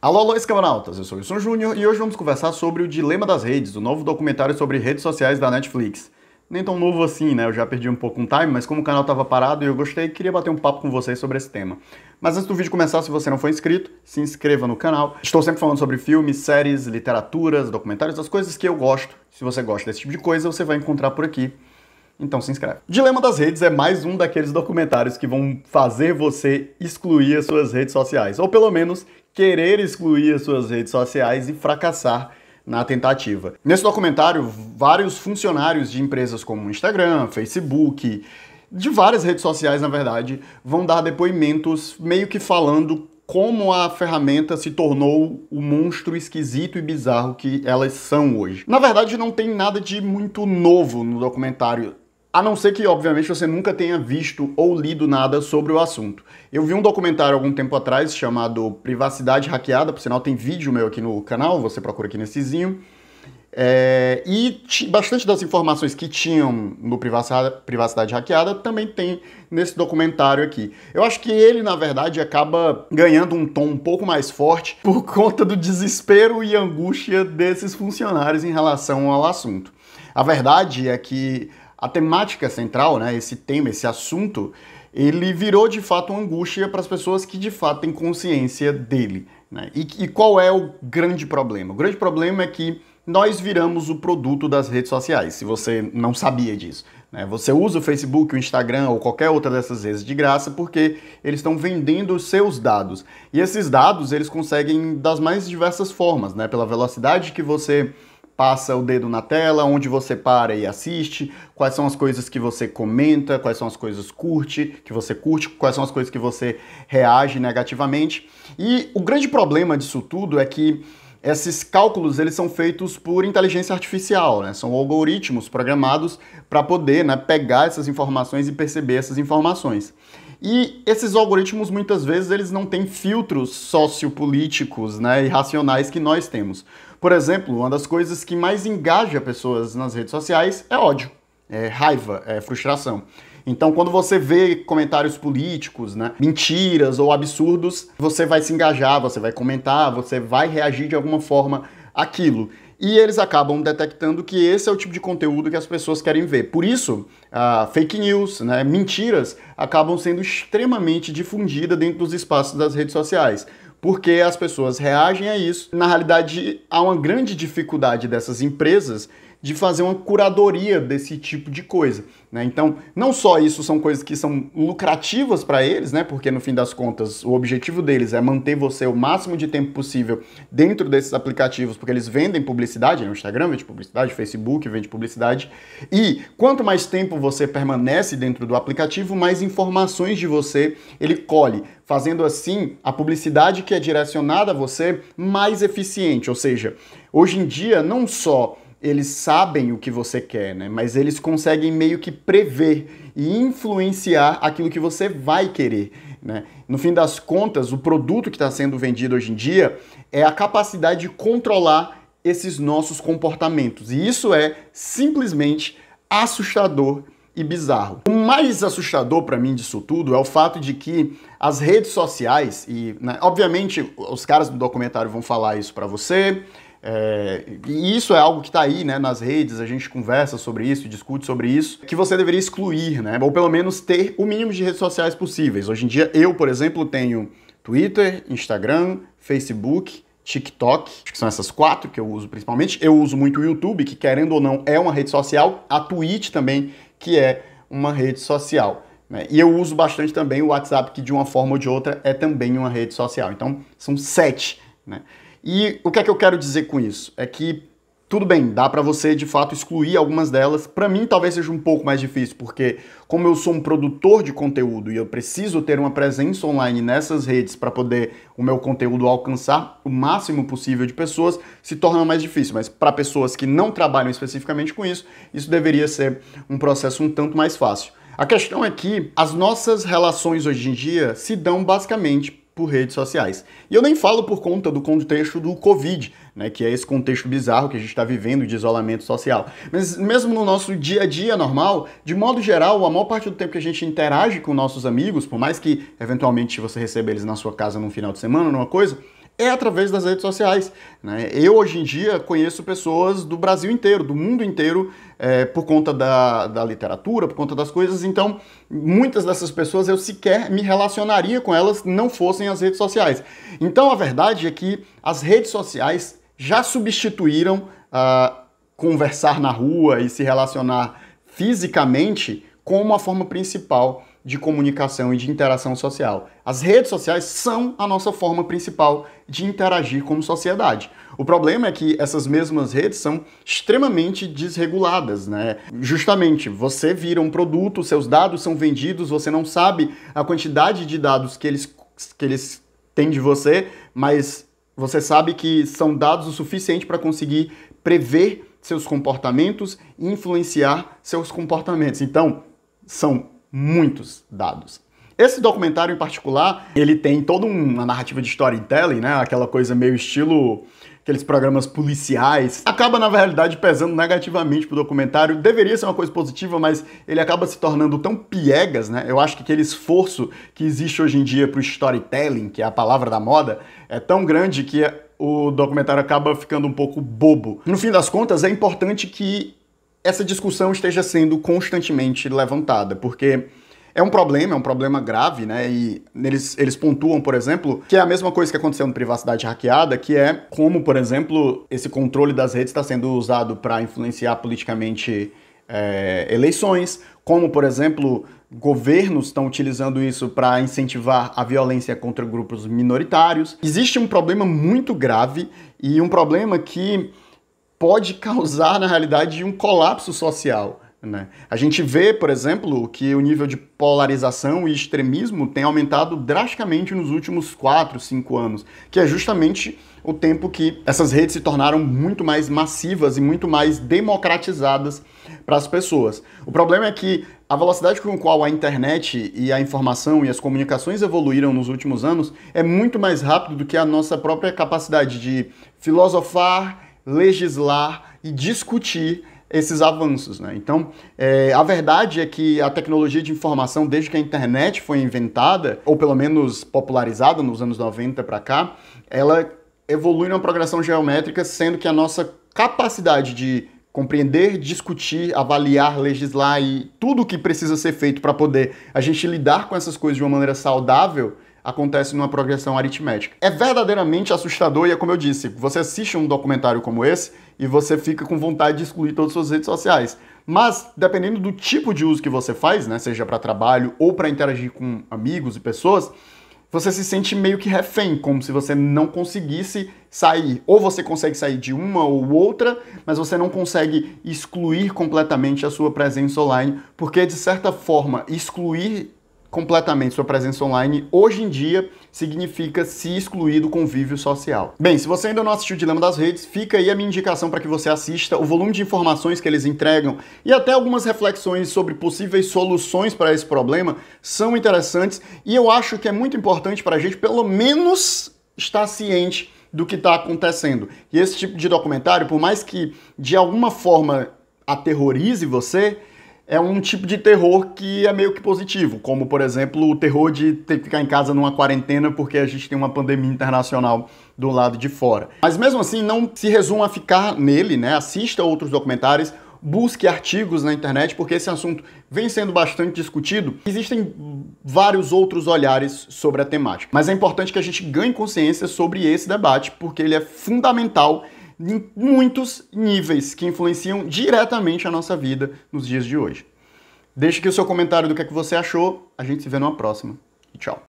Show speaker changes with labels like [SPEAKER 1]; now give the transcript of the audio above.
[SPEAKER 1] Alô, alô, escamanautas, eu sou o Wilson Júnior e hoje vamos conversar sobre o Dilema das Redes, o novo documentário sobre redes sociais da Netflix. Nem tão novo assim, né? Eu já perdi um pouco o time, mas como o canal estava parado e eu gostei, queria bater um papo com vocês sobre esse tema. Mas antes do vídeo começar, se você não for inscrito, se inscreva no canal. Estou sempre falando sobre filmes, séries, literaturas, documentários, as coisas que eu gosto. Se você gosta desse tipo de coisa, você vai encontrar por aqui. Então se inscreve. Dilema das Redes é mais um daqueles documentários que vão fazer você excluir as suas redes sociais. Ou pelo menos querer excluir as suas redes sociais e fracassar na tentativa. Nesse documentário, vários funcionários de empresas como Instagram, Facebook, de várias redes sociais, na verdade, vão dar depoimentos meio que falando como a ferramenta se tornou o monstro esquisito e bizarro que elas são hoje. Na verdade, não tem nada de muito novo no documentário, a não ser que, obviamente, você nunca tenha visto ou lido nada sobre o assunto. Eu vi um documentário algum tempo atrás chamado Privacidade Hackeada, por sinal tem vídeo meu aqui no canal, você procura aqui nessezinho. E bastante das informações que tinham no Privacidade Hackeada também tem nesse documentário aqui. Eu acho que ele, na verdade, acaba ganhando um tom um pouco mais forte por conta do desespero e angústia desses funcionários em relação ao assunto. A verdade é que a temática central, né, esse tema, esse assunto, ele virou de fato uma angústia para as pessoas que de fato têm consciência dele, né? E qual é o grande problema? O grande problema é que nós viramos o produto das redes sociais, se você não sabia disso, né? Você usa o Facebook, o Instagram ou qualquer outra dessas redes de graça porque eles estão vendendo os seus dados. E esses dados eles conseguem das mais diversas formas, né? Pela velocidade que você passa o dedo na tela, onde você para e assiste, quais são as coisas que você comenta, quais são as coisas que você curte, quais são as coisas que você reage negativamente. E o grande problema disso tudo é que esses cálculos eles são feitos por inteligência artificial, né? São algoritmos programados para poder, né, pegar essas informações e perceber essas informações. E esses algoritmos, muitas vezes, eles não têm filtros sociopolíticos, né, e racionais que nós temos. Por exemplo, uma das coisas que mais engaja pessoas nas redes sociais é ódio, é raiva, é frustração. Então, quando você vê comentários políticos, né, mentiras ou absurdos, você vai se engajar, você vai comentar, você vai reagir de alguma forma àquilo. E eles acabam detectando que esse é o tipo de conteúdo que as pessoas querem ver. Por isso, fake news, né, mentiras, acabam sendo extremamente difundidas dentro dos espaços das redes sociais. Porque as pessoas reagem a isso. Na realidade, há uma grande dificuldade dessas empresas de fazer uma curadoria desse tipo de coisa, né? Então, não só isso são coisas que são lucrativas para eles, né? Porque no fim das contas, o objetivo deles é manter você o máximo de tempo possível dentro desses aplicativos, porque eles vendem publicidade, né? O Instagram vende publicidade, o Facebook vende publicidade, e quanto mais tempo você permanece dentro do aplicativo, mais informações de você ele colhe, fazendo assim a publicidade que é direcionada a você mais eficiente. Ou seja, hoje em dia não só eles sabem o que você quer, né? Mas eles conseguem meio que prever e influenciar aquilo que você vai querer, né? No fim das contas, o produto que está sendo vendido hoje em dia é a capacidade de controlar esses nossos comportamentos. E isso é simplesmente assustador e bizarro. O mais assustador para mim disso tudo é o fato de que as redes sociais, e né, obviamente os caras do documentário vão falar isso para você, e isso é algo que está aí, né, nas redes, a gente conversa sobre isso, discute sobre isso, que você deveria excluir, né, ou pelo menos ter o mínimo de redes sociais possíveis. Hoje em dia eu, por exemplo, tenho Twitter, Instagram, Facebook, TikTok, acho que são essas 4 que eu uso principalmente. Eu uso muito o YouTube, que querendo ou não é uma rede social, a Twitch também, que é uma rede social, né? E eu uso bastante também o WhatsApp, que de uma forma ou de outra é também uma rede social. Então são 7, né? E o que é que eu quero dizer com isso? É que, tudo bem, dá pra você de fato excluir algumas delas. Pra mim talvez seja um pouco mais difícil, porque como eu sou um produtor de conteúdo e eu preciso ter uma presença online nessas redes para poder o meu conteúdo alcançar o máximo possível de pessoas, se torna mais difícil. Mas para pessoas que não trabalham especificamente com isso, isso deveria ser um processo um tanto mais fácil. A questão é que as nossas relações hoje em dia se dão basicamente por redes sociais. E eu nem falo por conta do contexto do Covid, né, que é esse contexto bizarro que a gente está vivendo de isolamento social. Mas mesmo no nosso dia a dia normal, de modo geral, a maior parte do tempo que a gente interage com nossos amigos, por mais que eventualmente você receba eles na sua casa num final de semana, numa coisa, é através das redes sociais, né? Eu, hoje em dia, conheço pessoas do Brasil inteiro, do mundo inteiro, por conta da literatura, por conta das coisas. Então, muitas dessas pessoas eu sequer me relacionaria com elas não fossem as redes sociais. Então, a verdade é que as redes sociais já substituíram conversar na rua e se relacionar fisicamente como a forma principal de comunicação e de interação social. As redes sociais são a nossa forma principal de interagir como sociedade. O problema é que essas mesmas redes são extremamente desreguladas, né? Justamente, você vira um produto, seus dados são vendidos, você não sabe a quantidade de dados que eles têm de você, mas você sabe que são dados o suficiente para conseguir prever seus comportamentos e influenciar seus comportamentos. Então, são muitos dados. Esse documentário em particular, ele tem toda uma narrativa de storytelling, né? Aquela coisa meio estilo aqueles programas policiais. Acaba, na realidade, pesando negativamente pro documentário. Deveria ser uma coisa positiva, mas ele acaba se tornando tão piegas, né? Eu acho que aquele esforço que existe hoje em dia pro storytelling, que é a palavra da moda, é tão grande que o documentário acaba ficando um pouco bobo. No fim das contas, é importante que essa discussão esteja sendo constantemente levantada, porque é um problema grave, né? E eles pontuam, por exemplo, que é a mesma coisa que aconteceu no Privacidade Hackeada, que é como, por exemplo, esse controle das redes está sendo usado para influenciar politicamente eleições, como, por exemplo, governos estão utilizando isso para incentivar a violência contra grupos minoritários. Existe um problema muito grave e um problema que pode causar, na realidade, um colapso social, né? A gente vê, por exemplo, que o nível de polarização e extremismo tem aumentado drasticamente nos últimos 4, 5 anos, que é justamente o tempo que essas redes se tornaram muito mais massivas e muito mais democratizadas para as pessoas. O problema é que a velocidade com a qual a internet e a informação e as comunicações evoluíram nos últimos anos é muito mais rápido do que a nossa própria capacidade de filosofar, legislar e discutir esses avanços, né? Então, a verdade é que a tecnologia de informação, desde que a internet foi inventada, ou pelo menos popularizada nos anos 90 para cá, ela evolui numa progressão geométrica, sendo que a nossa capacidade de compreender, discutir, avaliar, legislar e tudo o que precisa ser feito para poder a gente lidar com essas coisas de uma maneira saudável acontece numa progressão aritmética. É verdadeiramente assustador e é como eu disse, você assiste um documentário como esse e você fica com vontade de excluir todas as suas redes sociais. Mas, dependendo do tipo de uso que você faz, né, seja para trabalho ou para interagir com amigos e pessoas, você se sente meio que refém, como se você não conseguisse sair. Ou você consegue sair de uma ou outra, mas você não consegue excluir completamente a sua presença online, porque, de certa forma, excluir completamente sua presença online, hoje em dia, significa se excluir do convívio social. Bem, se você ainda não assistiu o Dilema das Redes, fica aí a minha indicação para que você assista. O volume de informações que eles entregam e até algumas reflexões sobre possíveis soluções para esse problema são interessantes e eu acho que é muito importante para a gente, pelo menos, estar ciente do que está acontecendo. E esse tipo de documentário, por mais que de alguma forma aterrorize você, é um tipo de terror que é meio que positivo, como, por exemplo, o terror de ter que ficar em casa numa quarentena porque a gente tem uma pandemia internacional do lado de fora. Mas mesmo assim, não se resuma a ficar nele, né? Assista outros documentários, busque artigos na internet, porque esse assunto vem sendo bastante discutido. Existem vários outros olhares sobre a temática, mas é importante que a gente ganhe consciência sobre esse debate, porque ele é fundamental em muitos níveis que influenciam diretamente a nossa vida nos dias de hoje. Deixe aqui o seu comentário do que é que você achou. A gente se vê numa próxima. E tchau.